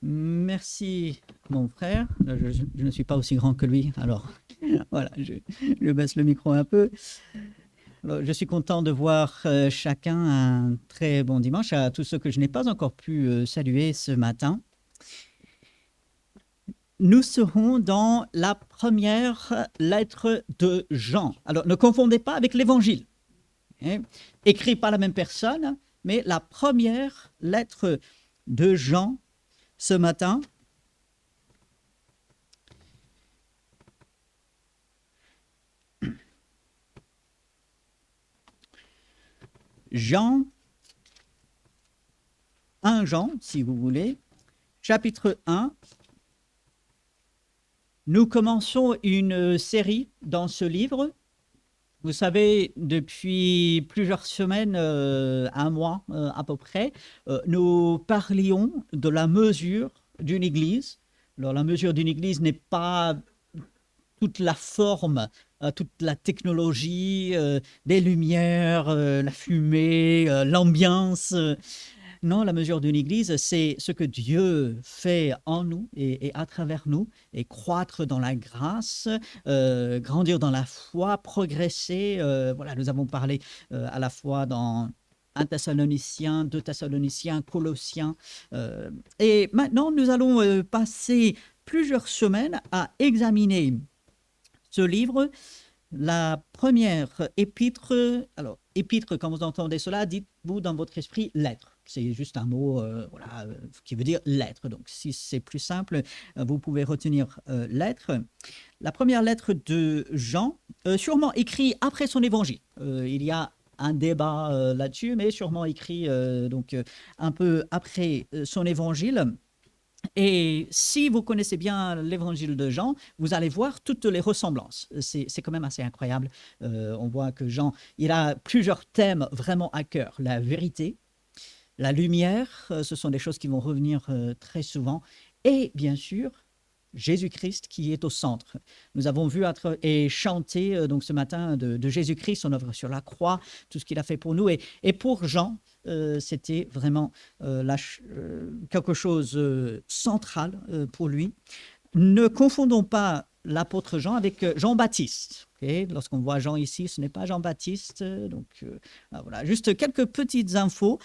Merci, mon frère. Je ne suis pas aussi grand que lui, alors voilà, je baisse le micro un peu. Alors, je suis content de voir chacun un très bon dimanche à tous ceux que je n'ai pas encore pu saluer ce matin. Nous serons dans la première lettre de Jean. Alors, ne confondez pas avec l'Évangile, hein, écrit par la même personne, mais la première lettre de Jean ce matin. Jean, 1 Jean, si vous voulez, chapitre 1. Nous commençons une série dans ce livre. Vous savez, depuis plusieurs semaines, un mois à peu près, nous parlions de la mesure d'une église. Alors, la mesure d'une église n'est pas toute la forme, toute la technologie, des lumières, la fumée, l'ambiance. Non, la mesure d'une église, c'est ce que Dieu fait en nous et à travers nous, et croître dans la grâce, grandir dans la foi, progresser. Voilà, nous avons parlé à la fois dans 1 Thessaloniciens, 2 Thessaloniciens, Colossiens. Et maintenant, nous allons passer plusieurs semaines à examiner ce livre, la première épître. Alors, épître, quand vous entendez cela, dites-vous dans votre esprit lettre. C'est juste un mot voilà, qui veut dire lettre. Donc, si c'est plus simple, vous pouvez retenir lettre. La première lettre de Jean, sûrement écrit après son évangile. Il y a un débat là-dessus, mais sûrement écrit donc un peu après son évangile. Et si vous connaissez bien l'évangile de Jean, vous allez voir toutes les ressemblances. C'est quand même assez incroyable. On voit que Jean, il a plusieurs thèmes vraiment à cœur. La vérité, la lumière, ce sont des choses qui vont revenir très souvent. Et bien sûr, Jésus-Christ qui est au centre. Nous avons vu et chanté donc ce matin de Jésus-Christ, son œuvre sur la croix, tout ce qu'il a fait pour nous. Et pour Jean, c'était vraiment quelque chose central pour lui. Ne confondons pas l'apôtre Jean avec Jean-Baptiste. Okay, lorsqu'on voit Jean ici, ce n'est pas Jean-Baptiste. Donc, voilà, juste quelques petites infos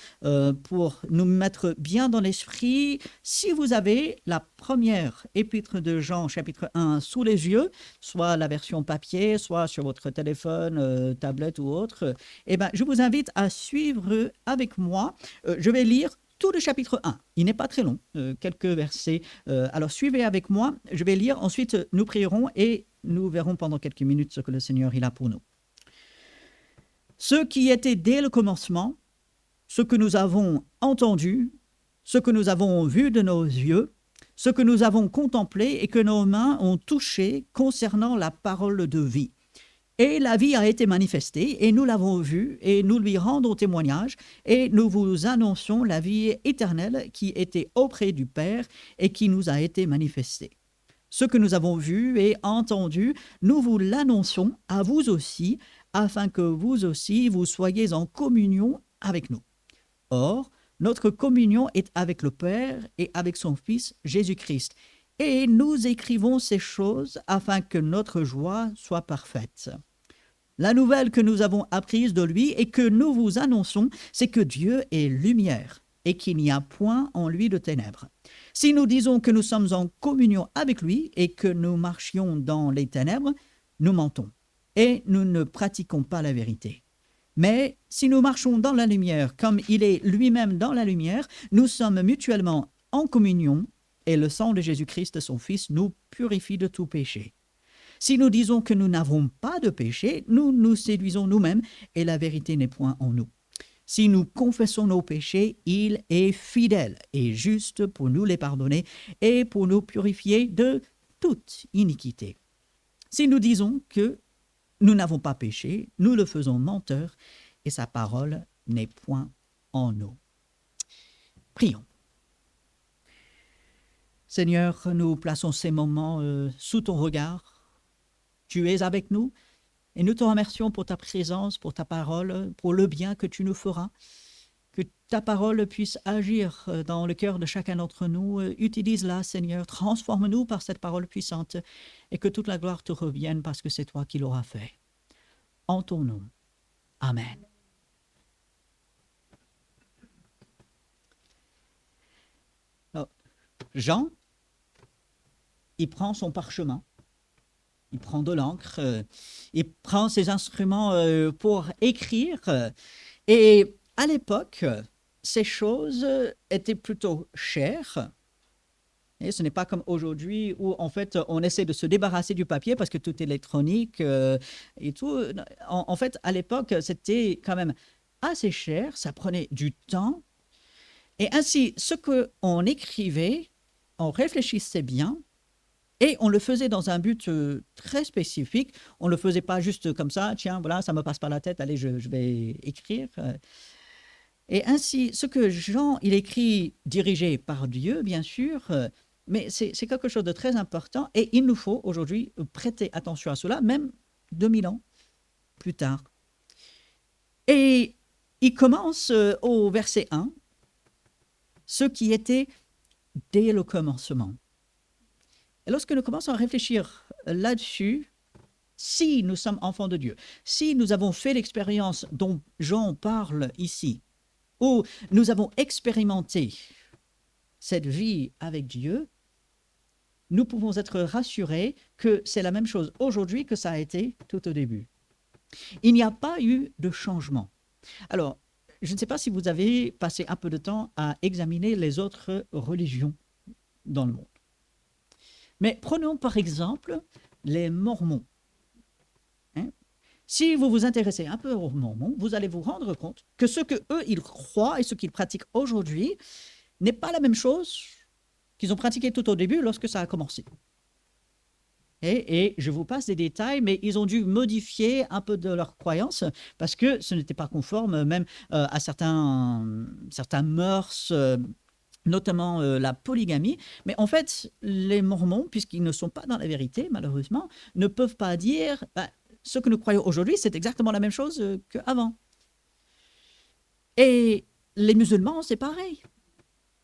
pour nous mettre bien dans l'esprit. Si vous avez la première épître de Jean, chapitre 1, sous les yeux, soit la version papier, soit sur votre téléphone, tablette ou autre, eh ben, je vous invite à suivre avec moi. Je vais lire tout le chapitre 1. Il n'est pas très long, quelques versets. Alors suivez avec moi, je vais lire, ensuite nous prierons et nous verrons pendant quelques minutes ce que le Seigneur il a pour nous. Ce qui était dès le commencement, ce que nous avons entendu, ce que nous avons vu de nos yeux, ce que nous avons contemplé et que nos mains ont touché concernant la parole de vie. Et la vie a été manifestée, et nous l'avons vue, et nous lui rendons témoignage, et nous vous annonçons la vie éternelle qui était auprès du Père et qui nous a été manifestée. Ce que nous avons vu et entendu, nous vous l'annonçons à vous aussi, afin que vous aussi vous soyez en communion avec nous. Or, notre communion est avec le Père et avec son Fils Jésus-Christ. Et nous écrivons ces choses afin que notre joie soit parfaite. La nouvelle que nous avons apprise de lui et que nous vous annonçons, c'est que Dieu est lumière et qu'il n'y a point en lui de ténèbres. Si nous disons que nous sommes en communion avec lui et que nous marchions dans les ténèbres, nous mentons et nous ne pratiquons pas la vérité. Mais si nous marchons dans la lumière comme il est lui-même dans la lumière, nous sommes mutuellement en communion et le sang de Jésus-Christ, son Fils, nous purifie de tout péché. Si nous disons que nous n'avons pas de péché, nous nous séduisons nous-mêmes et la vérité n'est point en nous. Si nous confessons nos péchés, il est fidèle et juste pour nous les pardonner et pour nous purifier de toute iniquité. Si nous disons que nous n'avons pas péché, nous le faisons menteur et sa parole n'est point en nous. Prions. Seigneur, nous plaçons ces moments sous ton regard. Tu es avec nous et nous te remercions pour ta présence, pour ta parole, pour le bien que tu nous feras, que ta parole puisse agir dans le cœur de chacun d'entre nous. Utilise-la, Seigneur, transforme-nous par cette parole puissante et que toute la gloire te revienne parce que c'est toi qui l'auras fait. En ton nom. Amen. Alors, Jean, il prend son parchemin, il prend de l'encre, il prend ses instruments pour écrire. Et à l'époque, ces choses étaient plutôt chères. Et ce n'est pas comme aujourd'hui où, en fait, on essaie de se débarrasser du papier parce que tout est électronique et tout. En fait, à l'époque, c'était quand même assez cher, ça prenait du temps. Et ainsi, ce qu'on écrivait, on réfléchissait bien et on le faisait dans un but très spécifique. On ne le faisait pas juste comme ça, tiens, voilà, ça ne me passe pas la tête, allez, je vais écrire. Et ainsi, ce que Jean, il écrit dirigé par Dieu, bien sûr, mais c'est quelque chose de très important et il nous faut aujourd'hui prêter attention à cela, même 2000 ans plus tard. Et il commence au verset 1, ce qui était dès le commencement. Et lorsque nous commençons à réfléchir là-dessus, si nous sommes enfants de Dieu, si nous avons fait l'expérience dont Jean parle ici, où nous avons expérimenté cette vie avec Dieu, nous pouvons être rassurés que c'est la même chose aujourd'hui que ça a été tout au début. Il n'y a pas eu de changement. Alors, je ne sais pas si vous avez passé un peu de temps à examiner les autres religions dans le monde. Mais prenons par exemple les Mormons. Si vous vous intéressez un peu aux Mormons, vous allez vous rendre compte que ce qu'eux, ils croient et ce qu'ils pratiquent aujourd'hui n'est pas la même chose qu'ils ont pratiqué tout au début lorsque ça a commencé. Et je vous passe des détails, mais ils ont dû modifier un peu de leurs croyances parce que ce n'était pas conforme même à certains mœurs, notamment la polygamie. Mais en fait, les Mormons, puisqu'ils ne sont pas dans la vérité, malheureusement, ne peuvent pas dire ce que nous croyons aujourd'hui, c'est exactement la même chose qu'avant. Et les musulmans, c'est pareil.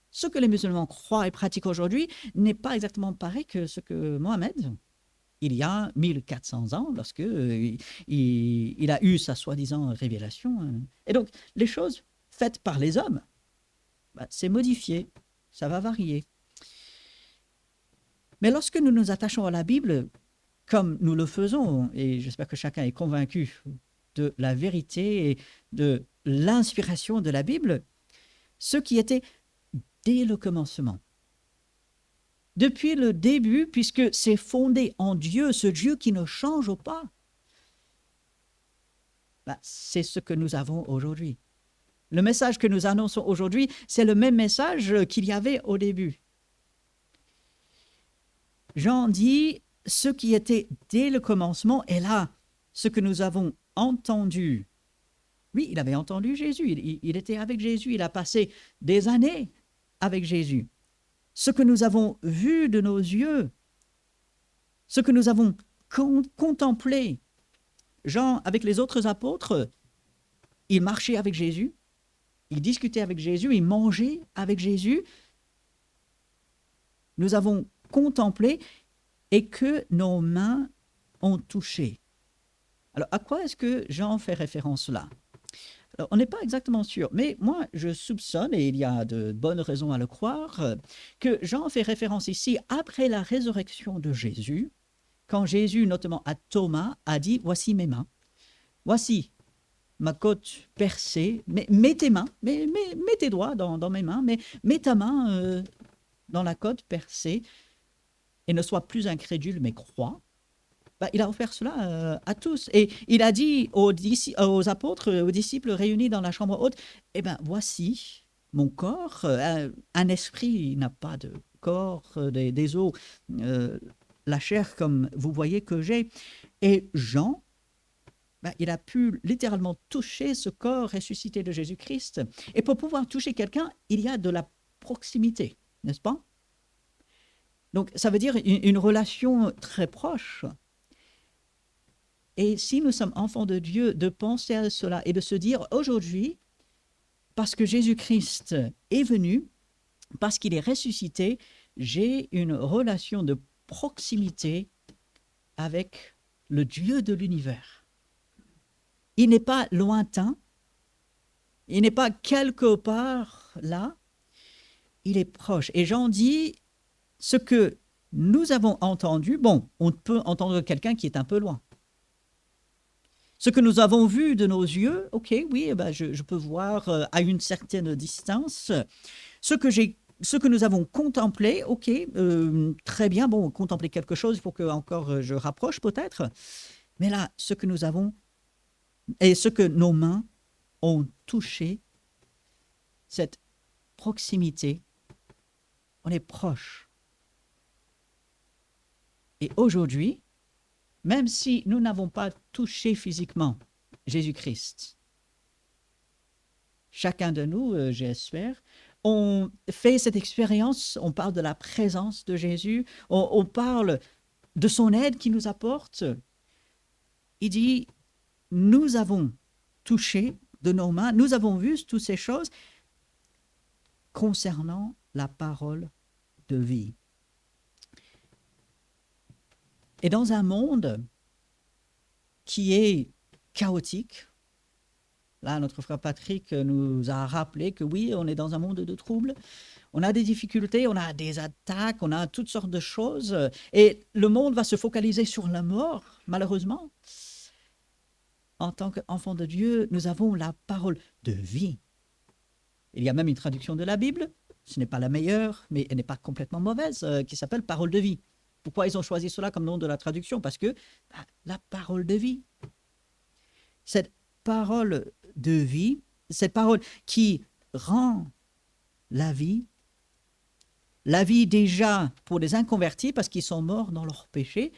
Ce que les musulmans croient et pratiquent aujourd'hui n'est pas exactement pareil que ce que Mohammed, il y a 1400 ans, lorsque il a eu sa soi-disant révélation. Et donc, les choses faites par les hommes, c'est modifié, ça va varier. Mais lorsque nous nous attachons à la Bible, comme nous le faisons, et j'espère que chacun est convaincu de la vérité et de l'inspiration de la Bible, ce qui était dès le commencement, depuis le début, puisque c'est fondé en Dieu, ce Dieu qui ne change pas, c'est ce que nous avons aujourd'hui. Le message que nous annonçons aujourd'hui, c'est le même message qu'il y avait au début. Jean dit, ce qui était dès le commencement, et là, ce que nous avons entendu. Oui, il avait entendu Jésus, il était avec Jésus, il a passé des années avec Jésus. Ce que nous avons vu de nos yeux, ce que nous avons contemplé. Jean, avec les autres apôtres, il marchait avec Jésus, il discutait avec Jésus, il mangeait avec Jésus. Nous avons contemplé et que nos mains ont touché. Alors, à quoi est-ce que Jean fait référence là? Alors, on n'est pas exactement sûr, mais moi, je soupçonne, et il y a de bonnes raisons à le croire, que Jean fait référence ici, après la résurrection de Jésus, quand Jésus, notamment à Thomas, a dit « Voici mes mains, voici ma côte percée, mets tes mains, mets tes doigts dans mes mains, mais mets ta main dans la côte percée, et ne sois plus incrédule, mais crois. » Il a offert cela à tous. Et il a dit aux apôtres, aux disciples réunis dans la chambre haute, « Eh bien, voici mon corps. Un esprit n'a pas de corps, des os, la chair comme vous voyez que j'ai. » Et Jean, il a pu littéralement toucher ce corps ressuscité de Jésus-Christ. Et pour pouvoir toucher quelqu'un, il y a de la proximité, n'est-ce pas? Donc, ça veut dire une relation très proche. Et si nous sommes enfants de Dieu, de penser à cela et de se dire, aujourd'hui, parce que Jésus-Christ est venu, parce qu'il est ressuscité, j'ai une relation de proximité avec le Dieu de l'univers. Il n'est pas lointain, il n'est pas quelque part là, il est proche. Et Jean dit, ce que nous avons entendu, bon, on peut entendre quelqu'un qui est un peu loin. Ce que nous avons vu de nos yeux, ok, oui, eh ben je peux voir à une certaine distance. Ce que nous avons contemplé, ok, très bien, bon, contempler quelque chose, il faut que encore je rapproche peut-être. Mais là, ce que nous avons et ce que nos mains ont touché, cette proximité, on est proche. Et aujourd'hui, même si nous n'avons pas touché physiquement Jésus-Christ, chacun de nous, j'espère, on fait cette expérience, on parle de la présence de Jésus, on parle de son aide qu'il nous apporte. Il dit, nous avons touché de nos mains, nous avons vu toutes ces choses concernant la parole de vie. Et dans un monde qui est chaotique, là, notre frère Patrick nous a rappelé que oui, on est dans un monde de troubles, on a des difficultés, on a des attaques, on a toutes sortes de choses, et le monde va se focaliser sur la mort, malheureusement. En tant qu'enfants de Dieu, nous avons la parole de vie. Il y a même une traduction de la Bible, ce n'est pas la meilleure, mais elle n'est pas complètement mauvaise, qui s'appelle parole de vie. Pourquoi ils ont choisi cela comme nom de la traduction? Parce que la parole de vie. Cette parole de vie, cette parole qui rend la vie déjà pour les inconvertis parce qu'ils sont morts dans leur péché,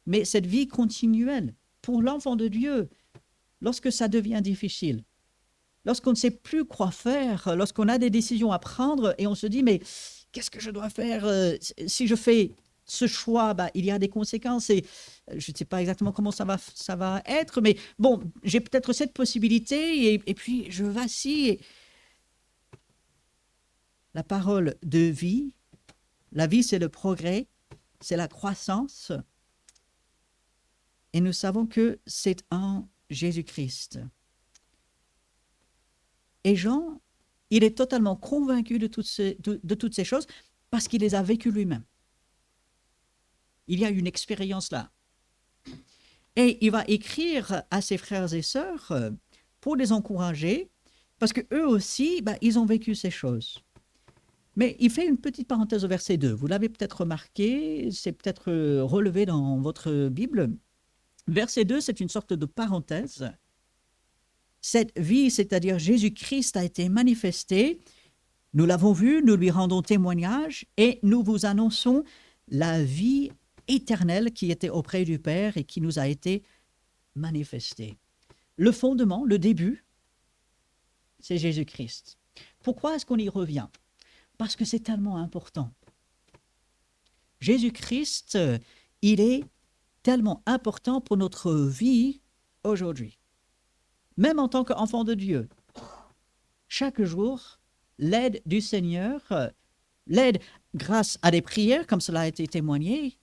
mais cette vie continuelle pour l'enfant de Dieu, lorsque ça devient difficile, lorsqu'on ne sait plus quoi faire, lorsqu'on a des décisions à prendre et on se dit, mais qu'est-ce que je dois faire si je fais ce choix, il y a des conséquences et je ne sais pas exactement comment ça va être, mais bon, j'ai peut-être cette possibilité et puis je vacille. La parole de vie, la vie c'est le progrès, c'est la croissance et nous savons que c'est en Jésus-Christ. Et Jean, il est totalement convaincu de toutes ces choses parce qu'il les a vécues lui-même. Il y a une expérience là. Et il va écrire à ses frères et sœurs pour les encourager, parce qu'eux aussi, ils ont vécu ces choses. Mais il fait une petite parenthèse au verset 2. Vous l'avez peut-être remarqué, c'est peut-être relevé dans votre Bible. Verset 2, c'est une sorte de parenthèse. Cette vie, c'est-à-dire Jésus-Christ, a été manifestée. Nous l'avons vu, nous lui rendons témoignage et nous vous annonçons la vie éternelle qui était auprès du Père et qui nous a été manifestée. Le fondement, le début, c'est Jésus-Christ. Pourquoi est-ce qu'on y revient? Parce que c'est tellement important. Jésus-Christ, il est tellement important pour notre vie aujourd'hui. Même en tant qu'enfant de Dieu. Chaque jour, l'aide du Seigneur, l'aide grâce à des prières, comme cela a été témoigné,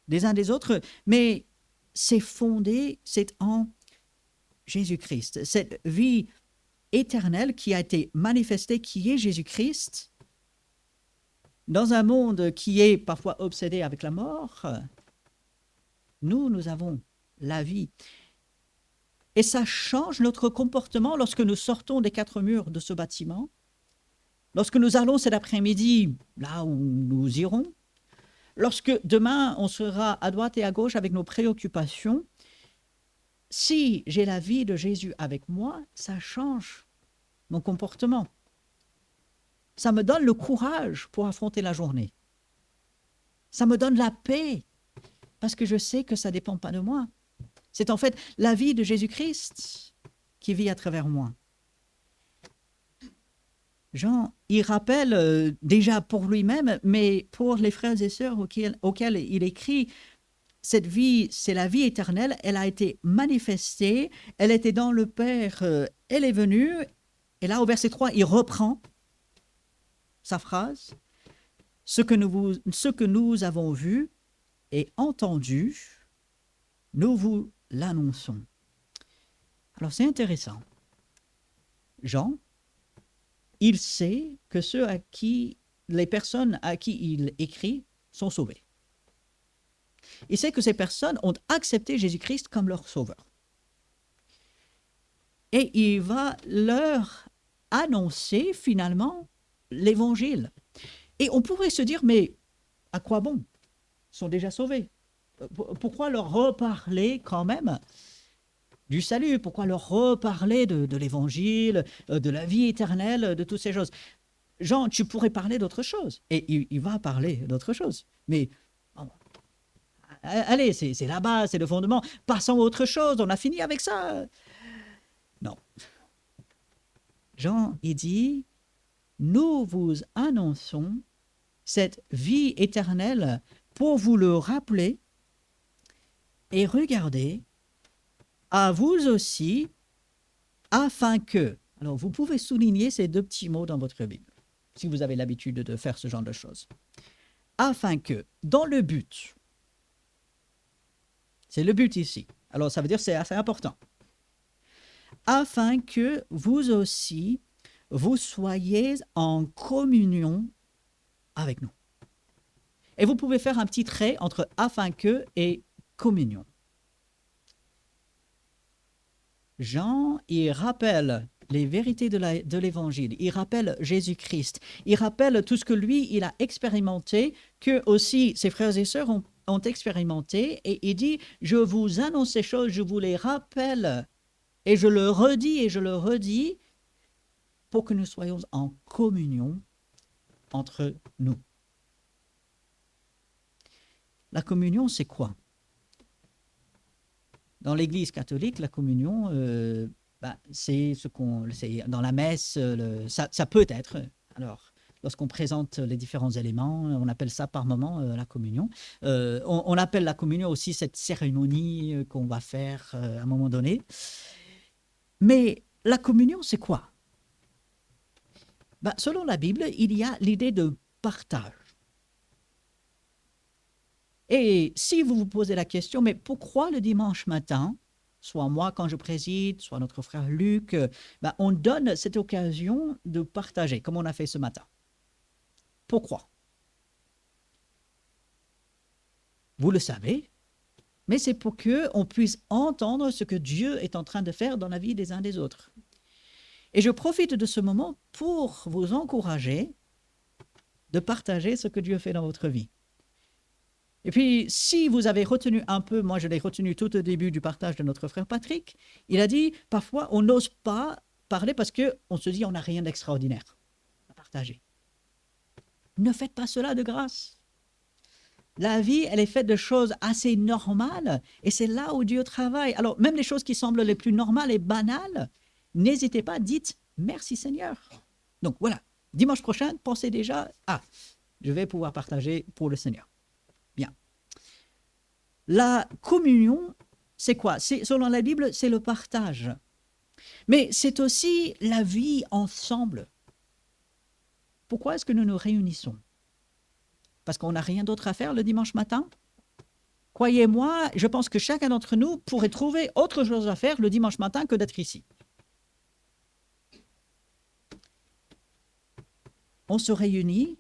des uns des autres, mais c'est fondé, c'est en Jésus-Christ. Cette vie éternelle qui a été manifestée, qui est Jésus-Christ, dans un monde qui est parfois obsédé avec la mort, nous avons la vie. Et ça change notre comportement lorsque nous sortons des quatre murs de ce bâtiment, lorsque nous allons cet après-midi là où nous irons, lorsque demain, on sera à droite et à gauche avec nos préoccupations, si j'ai la vie de Jésus avec moi, ça change mon comportement. Ça me donne le courage pour affronter la journée. Ça me donne la paix, parce que je sais que ça ne dépend pas de moi. C'est en fait la vie de Jésus-Christ qui vit à travers moi. Jean, il rappelle déjà pour lui-même, mais pour les frères et sœurs auxquels il écrit, cette vie, c'est la vie éternelle, elle a été manifestée, elle était dans le Père, elle est venue, Et là, au verset 3, il reprend sa phrase. Ce que nous avons vu et entendu, nous vous l'annonçons. Alors, c'est intéressant. Jean, il sait que les personnes à qui il écrit sont sauvées. Il sait que ces personnes ont accepté Jésus-Christ comme leur sauveur. Et il va leur annoncer finalement l'évangile. Et on pourrait se dire, mais à quoi bon? Ils sont déjà sauvés. Pourquoi leur reparler quand même du salut? Pourquoi leur reparler de l'évangile, de la vie éternelle, de toutes ces choses? Jean, tu pourrais parler d'autre chose. Et il va parler d'autre chose. Mais bon, allez, c'est la base, c'est le fondement. Passons à autre chose, on a fini avec ça. Non. Jean, il dit, nous vous annonçons cette vie éternelle pour vous le rappeler et regardez, à vous aussi, afin que... Alors, vous pouvez souligner ces deux petits mots dans votre Bible, si vous avez l'habitude de faire ce genre de choses. Afin que, dans le but, c'est le but ici. Alors, ça veut dire que c'est assez important. Afin que vous aussi, vous soyez en communion avec nous. Et vous pouvez faire un petit trait entre afin que et communion. Jean, il rappelle les vérités de l'Évangile, il rappelle Jésus-Christ, il rappelle tout ce que lui, il a expérimenté, que aussi ses frères et sœurs ont expérimenté, et il dit, je vous annonce ces choses, je vous les rappelle, et je le redis, pour que nous soyons en communion entre nous. La communion, c'est quoi? Dans l'Église catholique, la communion, c'est dans la messe, ça peut être. Alors, lorsqu'on présente les différents éléments, on appelle ça par moment la communion. On appelle la communion aussi cette cérémonie qu'on va faire à un moment donné. Mais la communion, c'est quoi? Selon la Bible, il y a l'idée de partage. Et si vous vous posez la question, mais pourquoi le dimanche matin, soit moi quand je préside, soit notre frère Luc, on donne cette occasion de partager, comme on a fait ce matin? Pourquoi? Vous le savez, mais c'est pour qu'on puisse entendre ce que Dieu est en train de faire dans la vie des uns des autres. Et je profite de ce moment pour vous encourager de partager ce que Dieu fait dans votre vie. Et puis, si vous avez retenu un peu, moi je l'ai retenu tout au début du partage de notre frère Patrick, il a dit, parfois on n'ose pas parler parce qu'on se dit on n'a rien d'extraordinaire à partager. Ne faites pas cela de grâce. La vie, elle est faite de choses assez normales et c'est là où Dieu travaille. Alors, même les choses qui semblent les plus normales et banales, n'hésitez pas, dites merci Seigneur. Donc voilà, dimanche prochain, pensez déjà, je vais pouvoir partager pour le Seigneur. Bien. La communion, c'est quoi? Selon la Bible, c'est le partage. Mais c'est aussi la vie ensemble. Pourquoi est-ce que nous nous réunissons? Parce qu'on n'a rien d'autre à faire le dimanche matin? Croyez-moi, je pense que chacun d'entre nous pourrait trouver autre chose à faire le dimanche matin que d'être ici. On se réunit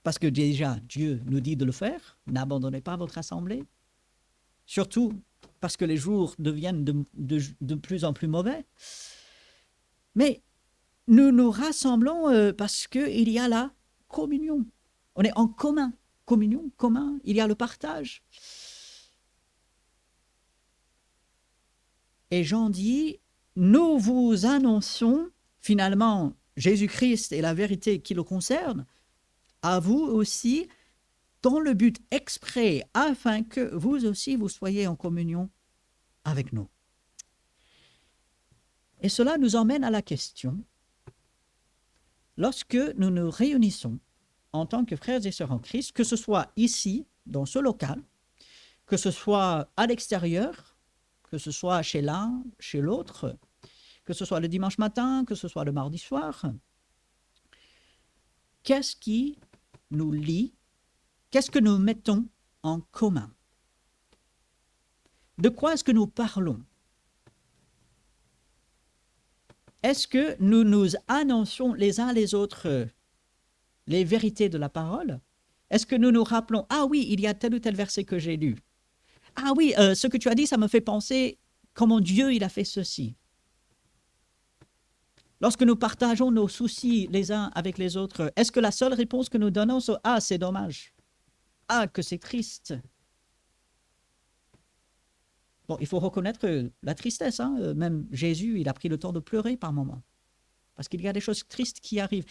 parce que déjà, Dieu nous dit de le faire. N'abandonnez pas votre assemblée. Surtout parce que les jours deviennent de plus en plus mauvais. Mais nous nous rassemblons parce qu'il y a la communion. On est en commun. Communion, commun. Il y a le partage. Et Jean dit, nous vous annonçons finalement Jésus-Christ et la vérité qui le concerne, à vous aussi, dans le but exprès, afin que vous aussi, vous soyez en communion avec nous. Et cela nous emmène à la question, lorsque nous nous réunissons en tant que frères et sœurs en Christ, que ce soit ici, dans ce local, que ce soit à l'extérieur, que ce soit chez l'un, chez l'autre, que ce soit le dimanche matin, que ce soit le mardi soir. Qu'est-ce qui nous lie? Qu'est-ce que nous mettons en commun? De quoi est-ce que nous parlons? Est-ce que nous nous annonçons les uns les autres les vérités de la parole? Est-ce que nous nous rappelons, ah oui, il y a tel ou tel verset que j'ai lu. Ah oui, ce que tu as dit, ça me fait penser comment Dieu il a fait ceci. Lorsque nous partageons nos soucis les uns avec les autres, est-ce que la seule réponse que nous donnons, c'est « Ah, c'est dommage. Ah, que c'est triste. » Bon, il faut reconnaître la tristesse. Hein. Même Jésus, il a pris le temps de pleurer par moments. Parce qu'il y a des choses tristes qui arrivent.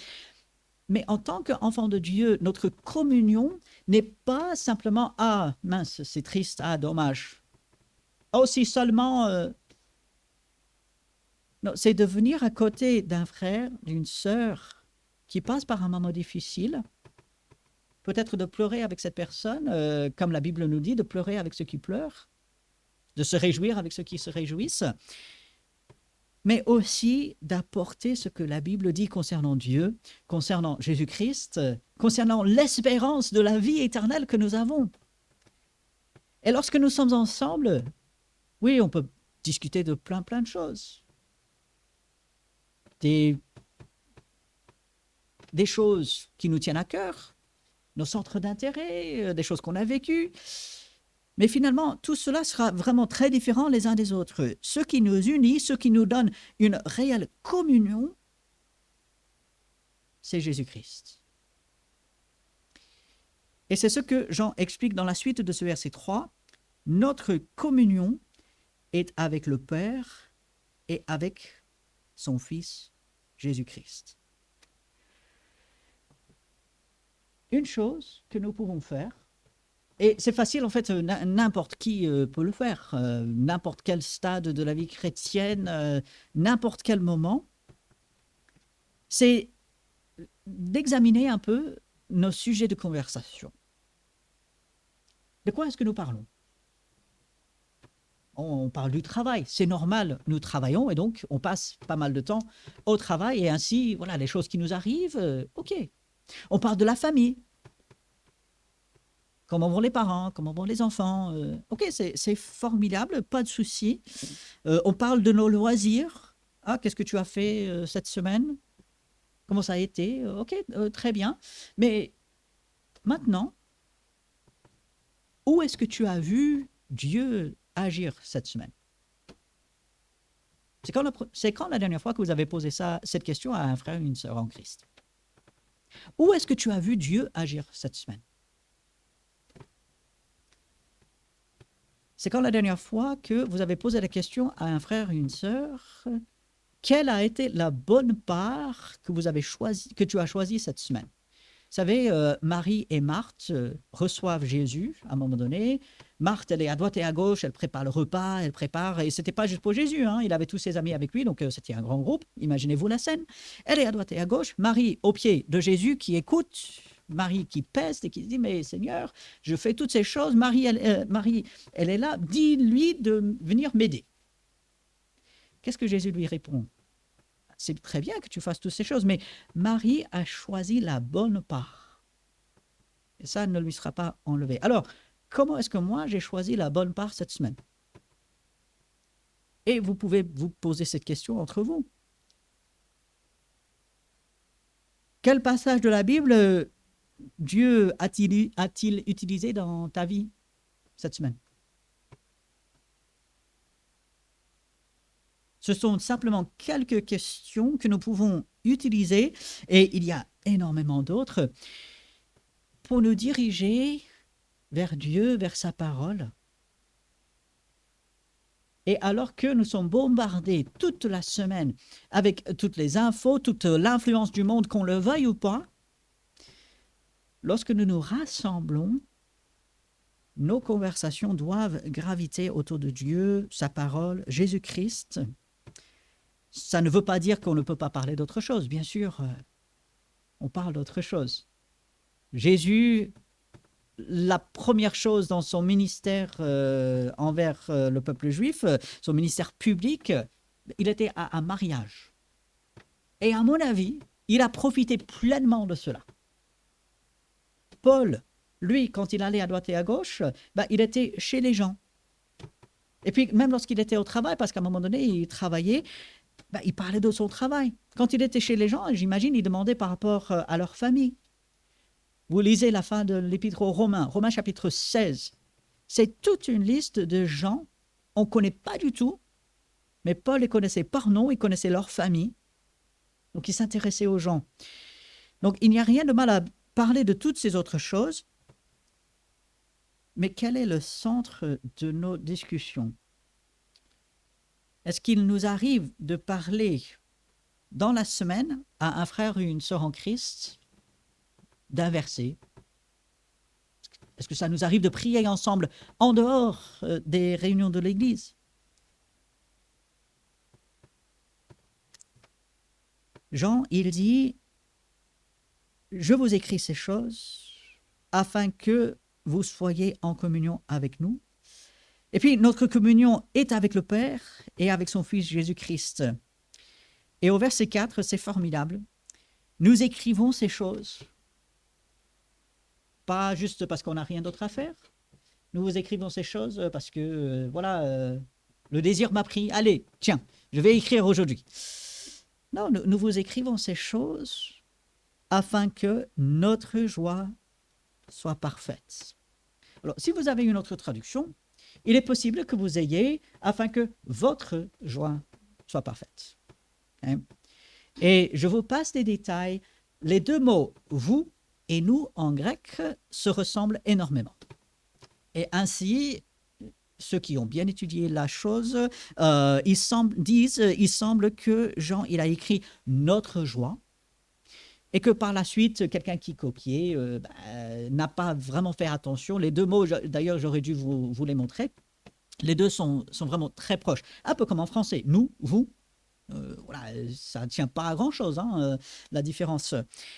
Mais en tant qu'enfant de Dieu, notre communion n'est pas simplement « Ah, mince, c'est triste, ah, dommage. » Oh, si seulement... Non, c'est de venir à côté d'un frère, d'une sœur qui passe par un moment difficile, peut-être de pleurer avec cette personne, comme la Bible nous dit, de pleurer avec ceux qui pleurent, de se réjouir avec ceux qui se réjouissent, mais aussi d'apporter ce que la Bible dit concernant Dieu, concernant Jésus-Christ, concernant l'espérance de la vie éternelle que nous avons. Et lorsque nous sommes ensemble, oui, on peut discuter de plein de choses. Des choses qui nous tiennent à cœur, nos centres d'intérêt, des choses qu'on a vécues. Mais finalement, tout cela sera vraiment très différent les uns des autres. Ce qui nous unit, ce qui nous donne une réelle communion, c'est Jésus-Christ. Et c'est ce que Jean explique dans la suite de ce verset 3. Notre communion est avec le Père et avec son Fils Jésus-Christ. Une chose que nous pouvons faire, et c'est facile en fait, n'importe qui peut le faire, n'importe quel stade de la vie chrétienne, n'importe quel moment, c'est d'examiner un peu nos sujets de conversation. De quoi est-ce que nous parlons? On parle du travail, c'est normal, nous travaillons et donc on passe pas mal de temps au travail et ainsi, voilà, les choses qui nous arrivent, ok. On parle de la famille, comment vont les parents, comment vont les enfants, ok, c'est formidable, pas de souci. On parle de nos loisirs, ah, qu'est-ce que tu as fait cette semaine? Comment ça a été? Ok, très bien, mais maintenant, où est-ce que tu as vu Dieu agir cette semaine? C'est quand la dernière fois que vous avez posé cette question à un frère ou une sœur en Christ? Où est-ce que tu as vu Dieu agir cette semaine? C'est quand la dernière fois que vous avez posé la question à un frère ou une sœur, quelle a été la bonne part que tu as choisie cette semaine? Vous savez, Marie et Marthe reçoivent Jésus à un moment donné. Marthe, elle est à droite et à gauche, elle prépare le repas, et ce n'était pas juste pour Jésus, hein, il avait tous ses amis avec lui, donc c'était un grand groupe, imaginez-vous la scène. Elle est à droite et à gauche, Marie au pied de Jésus qui écoute, Marie qui peste et qui se dit, mais Seigneur, je fais toutes ces choses, Marie, elle est là, dis-lui de venir m'aider. Qu'est-ce que Jésus lui répond? C'est très bien que tu fasses toutes ces choses, mais Marie a choisi la bonne part. Et ça ne lui sera pas enlevé. Alors, comment est-ce que moi, j'ai choisi la bonne part cette semaine? Et vous pouvez vous poser cette question entre vous. Quel passage de la Bible Dieu a-t-il utilisé dans ta vie cette semaine? Ce sont simplement quelques questions que nous pouvons utiliser, et il y a énormément d'autres, pour nous diriger vers Dieu, vers sa parole. Et alors que nous sommes bombardés toute la semaine avec toutes les infos, toute l'influence du monde, qu'on le veuille ou pas, lorsque nous nous rassemblons, nos conversations doivent graviter autour de Dieu, sa parole, Jésus-Christ. Ça ne veut pas dire qu'on ne peut pas parler d'autre chose. Bien sûr, on parle d'autre chose. Jésus, la première chose dans son ministère envers le peuple juif, son ministère public, Il était à un mariage. Et à mon avis, il a profité pleinement de cela. Paul, lui, quand il allait à droite et à gauche, il était chez les gens. Et puis, même lorsqu'il était au travail, parce qu'à un moment donné, il travaillait, il parlait de son travail. Quand il était chez les gens, j'imagine, il demandait par rapport à leur famille. Vous lisez la fin de l'épître aux Romains, Romains chapitre 16. C'est toute une liste de gens, on ne connaît pas du tout, mais Paul les connaissait par nom, il connaissait leur famille, donc il s'intéressait aux gens. Donc il n'y a rien de mal à parler de toutes ces autres choses, mais quel est le centre de nos discussions? Est-ce qu'il nous arrive de parler dans la semaine à un frère ou une sœur en Christ d'un verset? Est-ce que ça nous arrive de prier ensemble en dehors des réunions de l'Église? Jean, il dit, je vous écris ces choses afin que vous soyez en communion avec nous. Et puis, notre communion est avec le Père et avec son Fils Jésus-Christ. Et au verset 4, c'est formidable. Nous écrivons ces choses, pas juste parce qu'on n'a rien d'autre à faire. Nous vous écrivons ces choses parce que, le désir m'a pris. Allez, tiens, je vais écrire aujourd'hui. Non, nous vous écrivons ces choses afin que notre joie soit parfaite. Alors, si vous avez une autre traduction, il est possible que vous ayez afin que votre joie soit parfaite. Hein? Et je vous passe des détails. Les deux mots « vous » et « nous » en grec se ressemblent énormément. Et ainsi, ceux qui ont bien étudié la chose, il semble que Jean il a écrit « notre joie » et que par la suite, quelqu'un qui copiait n'a pas vraiment fait attention. Les deux mots, d'ailleurs, j'aurais dû vous les montrer. Les deux sont vraiment très proches. Un peu comme en français. Nous, vous. Ça ne tient pas à grand-chose, la différence.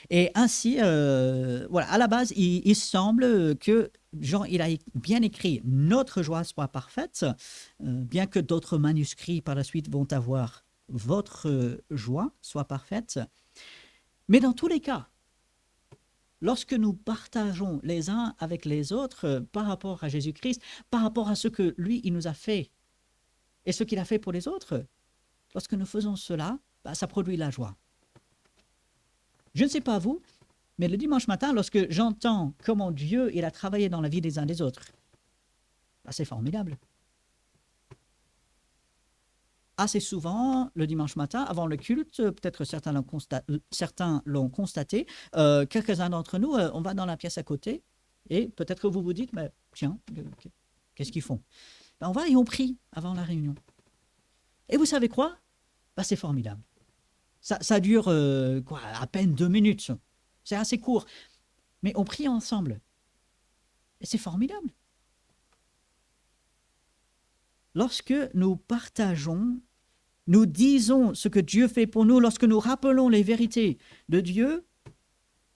Et ainsi, à la base, il semble que Jean, il a bien écrit « notre joie soit parfaite », bien que d'autres manuscrits par la suite vont avoir « votre joie soit parfaite ». Mais dans tous les cas, lorsque nous partageons les uns avec les autres par rapport à Jésus-Christ, par rapport à ce que lui, il nous a fait et ce qu'il a fait pour les autres, lorsque nous faisons cela, ça produit la joie. Je ne sais pas vous, mais le dimanche matin, lorsque j'entends comment Dieu il a travaillé dans la vie des uns des autres, c'est formidable. Assez souvent, le dimanche matin, avant le culte, peut-être certains l'ont constaté, quelques-uns d'entre nous, on va dans la pièce à côté, et peut-être que vous vous dites, mais tiens, qu'est-ce qu'ils font? On va et on prie avant la réunion. Et vous savez quoi? C'est formidable. Ça dure à peine 2 minutes. C'est assez court. Mais on prie ensemble. Et c'est formidable. Lorsque nous partageons, nous disons ce que Dieu fait pour nous, lorsque nous rappelons les vérités de Dieu,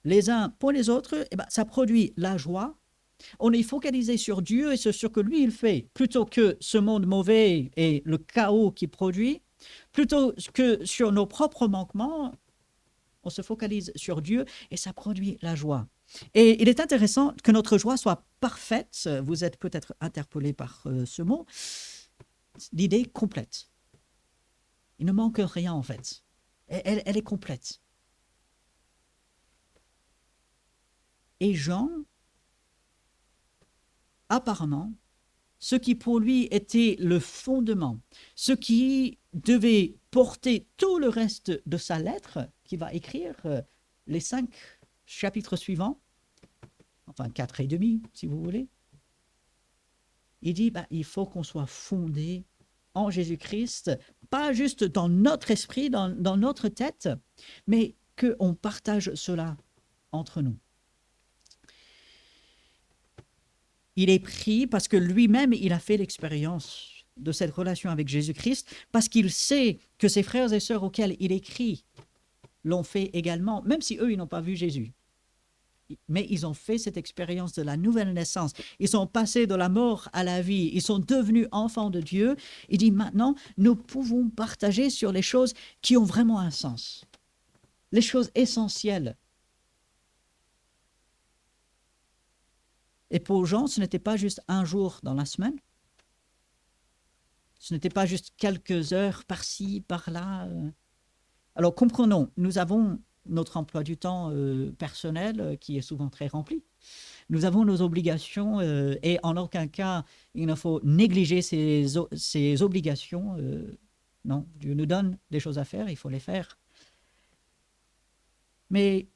les uns pour les autres, ça produit la joie. On est focalisé sur Dieu et sur ce que lui, il fait, plutôt que ce monde mauvais et le chaos qu'il produit. Plutôt que sur nos propres manquements, on se focalise sur Dieu et ça produit la joie. Et il est intéressant que notre joie soit parfaite. Vous êtes peut-être interpellé par ce mot. L'idée complète. Il ne manque rien en fait. Elle est complète. Et Jean, apparemment, ce qui pour lui était le fondement, ce qui devait porter tout le reste de sa lettre, qu'il va écrire les 5 chapitres suivants, enfin 4 et demi, si vous voulez. Il dit, il faut qu'on soit fondé en Jésus-Christ, pas juste dans notre esprit, dans notre tête, mais qu'on partage cela entre nous. Il est pris parce que lui-même, il a fait l'expérience de cette relation avec Jésus-Christ, parce qu'il sait que ses frères et sœurs auxquels il écrit l'ont fait également, même si eux, ils n'ont pas vu Jésus. mais ils ont fait cette expérience de la nouvelle naissance. Ils sont passés de la mort à la vie. Ils sont devenus enfants de Dieu. Il dit maintenant, nous pouvons partager sur les choses qui ont vraiment un sens, les choses essentielles. Et pour Jean, ce n'était pas juste un jour dans la semaine. Ce n'était pas juste quelques heures par-ci, par-là. Alors comprenons, nous avons notre emploi du temps personnel qui est souvent très rempli. Nous avons nos obligations et en aucun cas il ne faut négliger ces obligations. Non, Dieu nous donne des choses à faire, il faut les faire. Mais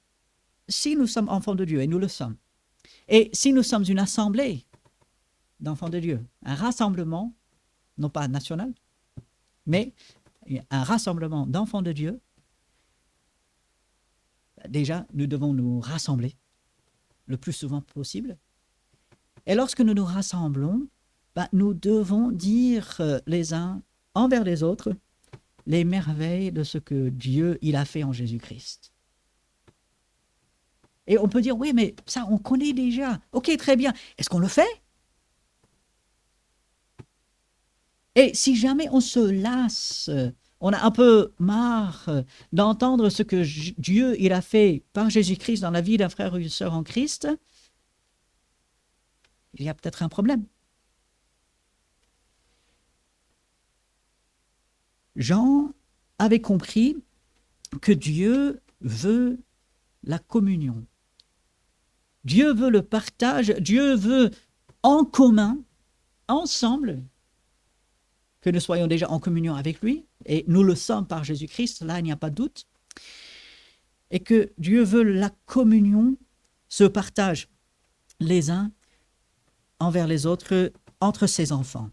si nous sommes enfants de Dieu, et nous le sommes, et si nous sommes une assemblée d'enfants de Dieu, un rassemblement, non pas national, mais un rassemblement d'enfants de Dieu, déjà, nous devons nous rassembler le plus souvent possible. Et lorsque nous nous rassemblons, nous devons dire les uns envers les autres les merveilles de ce que Dieu il a fait en Jésus-Christ. Et on peut dire, oui, mais ça, on connaît déjà. Ok, très bien. Est-ce qu'on le fait? Et si jamais on se lasse, on a un peu marre d'entendre ce que Dieu il a fait par Jésus-Christ dans la vie d'un frère ou d'une sœur en Christ, il y a peut-être un problème. Jean avait compris que Dieu veut la communion. Dieu veut le partage, Dieu veut en commun, ensemble, que nous soyons déjà en communion avec lui, et nous le sommes par Jésus-Christ, là il n'y a pas de doute, et que Dieu veut la communion, ce partage les uns envers les autres, entre ses enfants.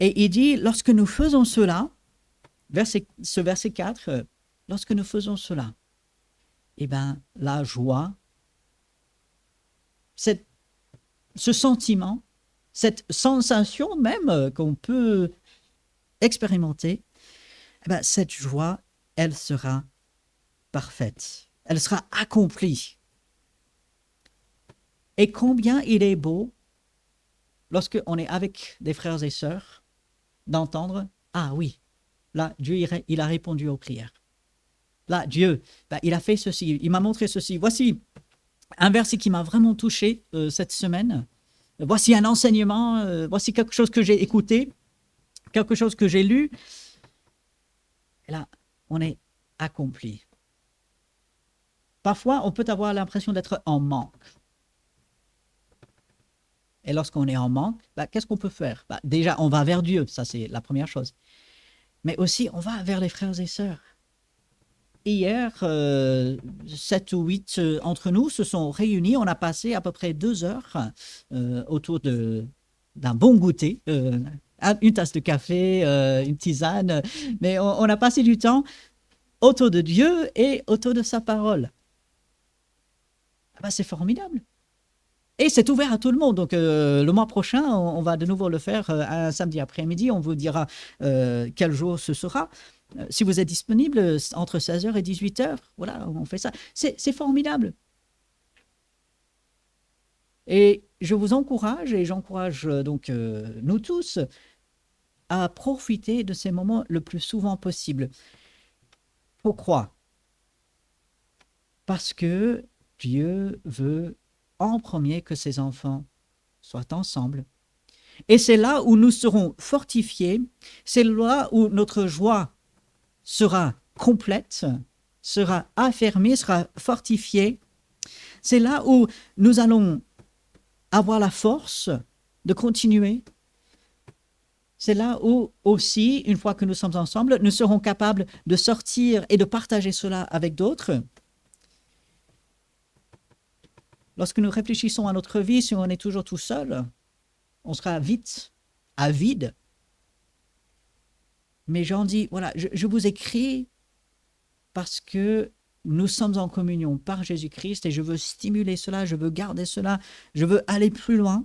Et il dit, lorsque nous faisons cela, ce verset 4, lorsque nous faisons cela, eh bien, la joie, ce sentiment, cette sensation même qu'on peut expérimenter, eh bien, cette joie, elle sera parfaite. Elle sera accomplie. Et combien il est beau, lorsqu'on est avec des frères et sœurs, d'entendre « Ah oui, là, Dieu, il a répondu aux prières. Là, Dieu, il a fait ceci, il m'a montré ceci. Voici un verset qui m'a vraiment touché cette semaine. Voici un enseignement, voici quelque chose que j'ai écouté, quelque chose que j'ai lu. » Et là, on est accompli. Parfois, on peut avoir l'impression d'être en manque. Et lorsqu'on est en manque, qu'est-ce qu'on peut faire? Déjà, on va vers Dieu, ça c'est la première chose. Mais aussi, on va vers les frères et sœurs. Hier, 7 ou 8 entre nous se sont réunis. On a passé à peu près 2 heures autour d'un bon goûter, une tasse de café, une tisane. Mais on a passé du temps autour de Dieu et autour de sa parole. C'est formidable. Et c'est ouvert à tout le monde. Donc, le mois prochain, on va de nouveau le faire un samedi après-midi. On vous dira quel jour ce sera. Si vous êtes disponible entre 16h et 18h, voilà, on fait ça. C'est formidable. Et je vous encourage, et j'encourage donc nous tous, à profiter de ces moments le plus souvent possible. Pourquoi? Parce que Dieu veut en premier que ses enfants soient ensemble. Et c'est là où nous serons fortifiés, c'est là où notre joie sera complète, sera affermie, sera fortifiée. C'est là où nous allons avoir la force de continuer. C'est là où aussi, une fois que nous sommes ensemble, nous serons capables de sortir et de partager cela avec d'autres. Lorsque nous réfléchissons à notre vie, si on est toujours tout seul, on sera vite à vide. Mais Jean dit, voilà, je vous écris parce que nous sommes en communion par Jésus-Christ et je veux stimuler cela, je veux garder cela, je veux aller plus loin.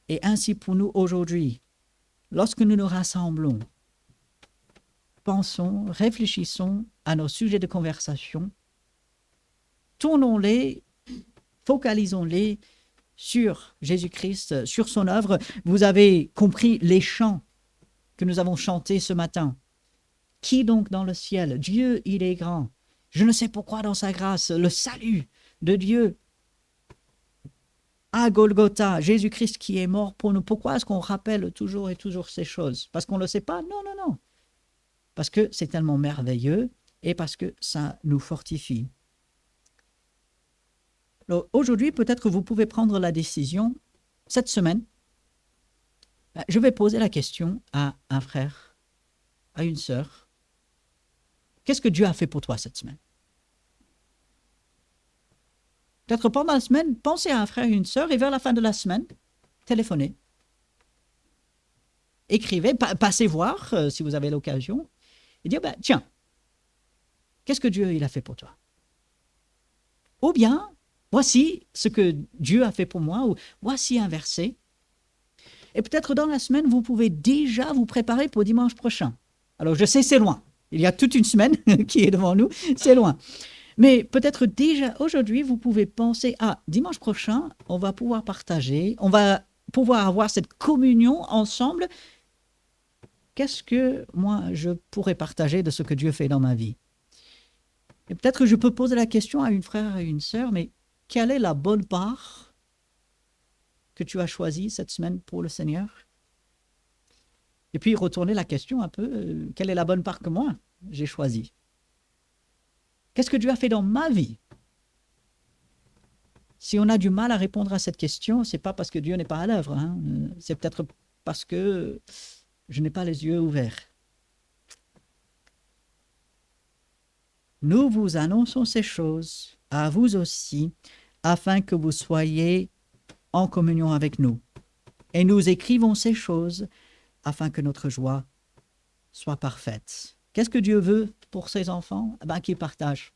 Et ainsi pour nous aujourd'hui, lorsque nous nous rassemblons, pensons, réfléchissons à nos sujets de conversation tournons-les, focalisons-les sur Jésus-Christ, sur son œuvre. Vous avez compris les chants que nous avons chantés ce matin. Qui donc dans le ciel? Dieu, il est grand. Je ne sais pourquoi dans sa grâce, le salut de Dieu à Golgotha, Jésus-Christ qui est mort pour nous. Pourquoi est-ce qu'on rappelle toujours et toujours ces choses? Parce qu'on ne le sait pas? Non, non, non. Parce que c'est tellement merveilleux et parce que ça nous fortifie. Alors, aujourd'hui, peut-être vous pouvez prendre la décision, cette semaine, je vais poser la question à un frère, à une sœur. Qu'est-ce que Dieu a fait pour toi cette semaine? Peut-être pendant la semaine, pensez à un frère et une sœur et vers la fin de la semaine, téléphonez. Écrivez, passez voir si vous avez l'occasion et dire, ben, tiens, qu'est-ce que Dieu il a fait pour toi? Ou bien, voici ce que Dieu a fait pour moi, ou voici un verset. Et peut-être dans la semaine, vous pouvez déjà vous préparer pour dimanche prochain. Alors, je sais, c'est loin. Il y a toute une semaine qui est devant nous, c'est loin. Mais peut-être déjà aujourd'hui, vous pouvez penser, ah, dimanche prochain, on va pouvoir partager, on va pouvoir avoir cette communion ensemble. Qu'est-ce que moi, je pourrais partager de ce que Dieu fait dans ma vie? Et peut-être que je peux poser la question à une frère et une sœur, mais quelle est la bonne part que tu as choisie cette semaine pour le Seigneur? Et puis retourner la question un peu, quelle est la bonne part que moi j'ai choisie? Qu'est-ce que Dieu a fait dans ma vie? Si on a du mal à répondre à cette question, ce n'est pas parce que Dieu n'est pas à l'œuvre, hein. C'est peut-être parce que je n'ai pas les yeux ouverts. Nous vous annonçons ces choses, à vous aussi, afin que vous soyez en communion avec nous. Et nous écrivons ces choses, afin que notre joie soit parfaite. Qu'est-ce que Dieu veut pour ses enfants? Qu'ils partagent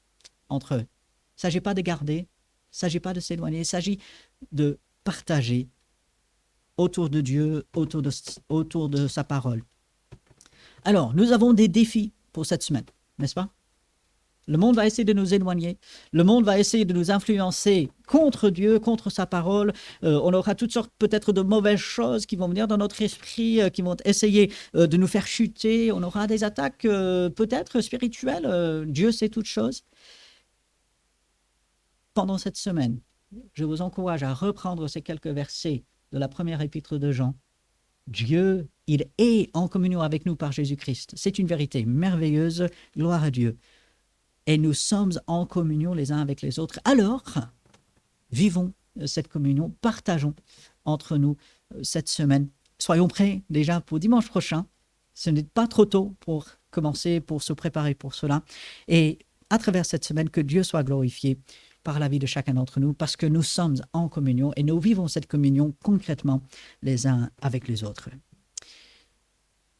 entre eux. Il ne s'agit pas de garder, il ne s'agit pas de s'éloigner, il s'agit de partager autour de Dieu, autour de sa parole. Alors, nous avons des défis pour cette semaine, n'est-ce pas? Le monde va essayer de nous éloigner. Le monde va essayer de nous influencer contre Dieu, contre sa parole. On aura toutes sortes peut-être de mauvaises choses qui vont venir dans notre esprit, qui vont essayer de nous faire chuter. On aura des attaques peut-être spirituelles. Dieu sait toutes choses. Pendant cette semaine, je vous encourage à reprendre ces quelques versets de la première épître de Jean. Dieu, il est en communion avec nous par Jésus-Christ. C'est une vérité merveilleuse. Gloire à Dieu. Et nous sommes en communion les uns avec les autres. Alors, vivons cette communion, partageons entre nous cette semaine. Soyons prêts déjà pour dimanche prochain. Ce n'est pas trop tôt pour commencer, pour se préparer pour cela. Et à travers cette semaine, que Dieu soit glorifié par la vie de chacun d'entre nous, parce que nous sommes en communion et nous vivons cette communion concrètement les uns avec les autres.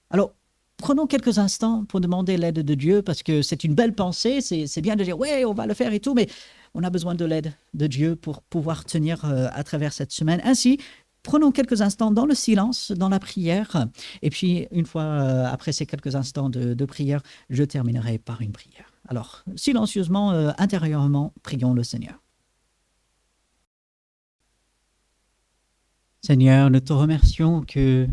Alors, prenons quelques instants pour demander l'aide de Dieu, parce que c'est une belle pensée, c'est bien de dire « ouais, on va le faire et tout », mais on a besoin de l'aide de Dieu pour pouvoir tenir à travers cette semaine. Ainsi, prenons quelques instants dans le silence, dans la prière, et puis une fois après ces quelques instants de prière, je terminerai par une prière. Alors, silencieusement, intérieurement, prions le Seigneur. Seigneur, nous te remercions que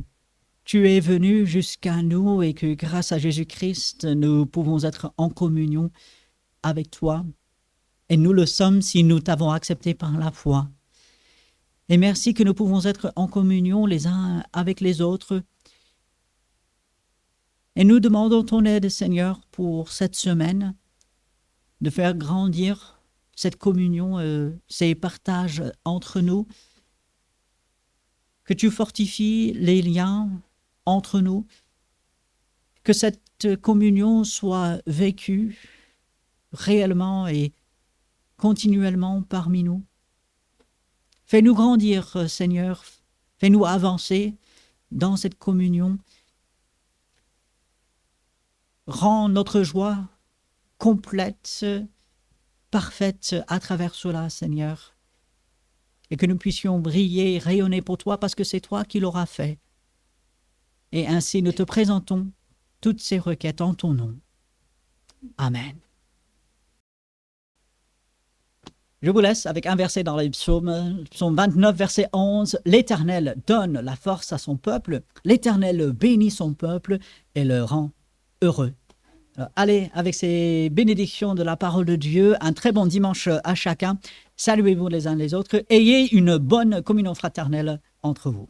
tu es venu jusqu'à nous et que grâce à Jésus-Christ, nous pouvons être en communion avec toi. Et nous le sommes si nous t'avons accepté par la foi. Et merci que nous pouvons être en communion les uns avec les autres. Et nous demandons ton aide, Seigneur, pour cette semaine, de faire grandir cette communion, ces partages entre nous, que tu fortifies les liens entre nous, que cette communion soit vécue réellement et continuellement parmi nous. Fais-nous grandir, Seigneur, fais-nous avancer dans cette communion. Rends notre joie complète, parfaite à travers cela, Seigneur, et que nous puissions briller, rayonner pour toi, parce que c'est toi qui l'auras fait. Et ainsi, nous te présentons toutes ces requêtes en ton nom. Amen. Je vous laisse avec un verset dans les psaumes, psaume 29, verset 11. L'Éternel donne la force à son peuple, l'Éternel bénit son peuple et le rend heureux. Alors, allez, avec ces bénédictions de la parole de Dieu, un très bon dimanche à chacun. Saluez-vous les uns les autres. Ayez une bonne communion fraternelle entre vous.